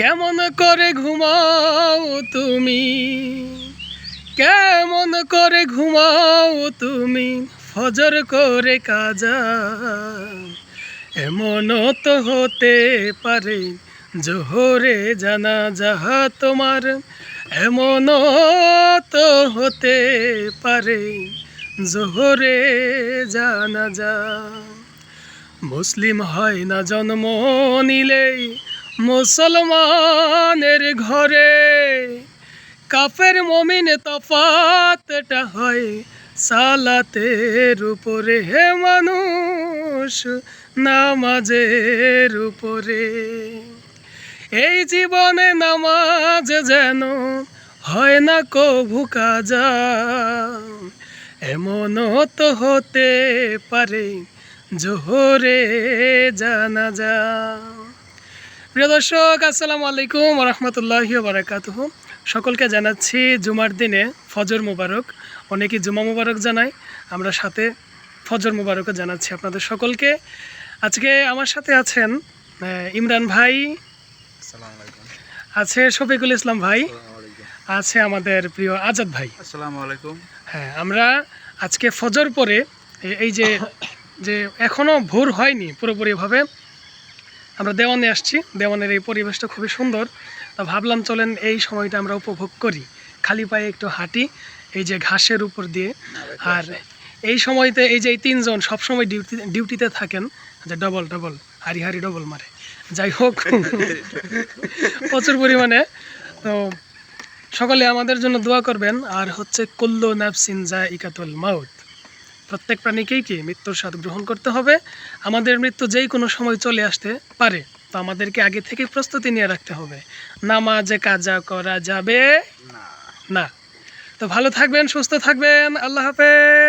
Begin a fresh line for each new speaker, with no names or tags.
কেমন করে ঘুমাও তুমি, কেমন করে ঘুমাও তুমি ফজর করে কাজা। এমনও তো হতে পারে জোহরে জানাজা তোমার, এমনও তো হতে পারে জোহরে জানাজা। মুসলিম হয় না জন্ম নিলেই মুসলমানের ঘরে, কাফের মুমিন তফাতটা হয় সালাতের উপরে। হে মানুষ নামাজের উপরে, এই জীবনে নামাজ যেন হয় না কভু কাজা। এমনও তো হতে পারে জোহরে জানাজা। প্রিয় দর্শক, আসসালামু আলাইকুম ওয়া রাহমাতুল্লাহি ওয়া বারাকাতুহু। সকলকে জানাচ্ছি জুমার দিনে ফজর মুবারক। অনেকেই জুমা মুবারক জানায়, আমরা সাথে ফজর মুবারকও জানাচ্ছি আপনাদের সকলকে। আজকে আমার সাথে আছেন ইমরান ভাই, আছে শফিকুল ইসলাম ভাই, আছে আমাদের প্রিয় আজাদ ভাই।
আসসালামু আলাইকুম।
হ্যাঁ, আমরা আজকে ফজর পরে এই যে যে এখনও ভোর হয়নি পুরোপুরিভাবে, আমরা দেওয়ানে আসছি। দেওয়ানের এই পরিবেশটা খুবই সুন্দর, তা ভাবলাম চলেন এই সময়টা আমরা উপভোগ করি, খালি পায়ে একটু হাঁটি এই যে ঘাসের উপর দিয়ে। আর এই সময়তে এই যে এই তিনজন সবসময় ডিউটিতে থাকেন, যে ডবল হারি হারি ডবল মারে, যাই হোক প্রচুর পরিমাণে। তো সকলে আমাদের জন্য দোয়া করবেন। আর হচ্ছে কুল্লু নাফসিন যায়িকাতুল মাউত, প্রত্যেক প্রাণীকেই কি মৃত্যুর স্বাদ গ্রহণ করতে হবে। আমাদের মৃত্যু যেই কোনো সময় চলে আসতে পারে, তো আমাদেরকে আগে থেকে প্রস্তুতি নিয়ে রাখতে হবে, নামাজে কাজা করা যাবে না। তো ভালো থাকবেন, সুস্থ থাকবেন, আল্লাহ হাফেজ।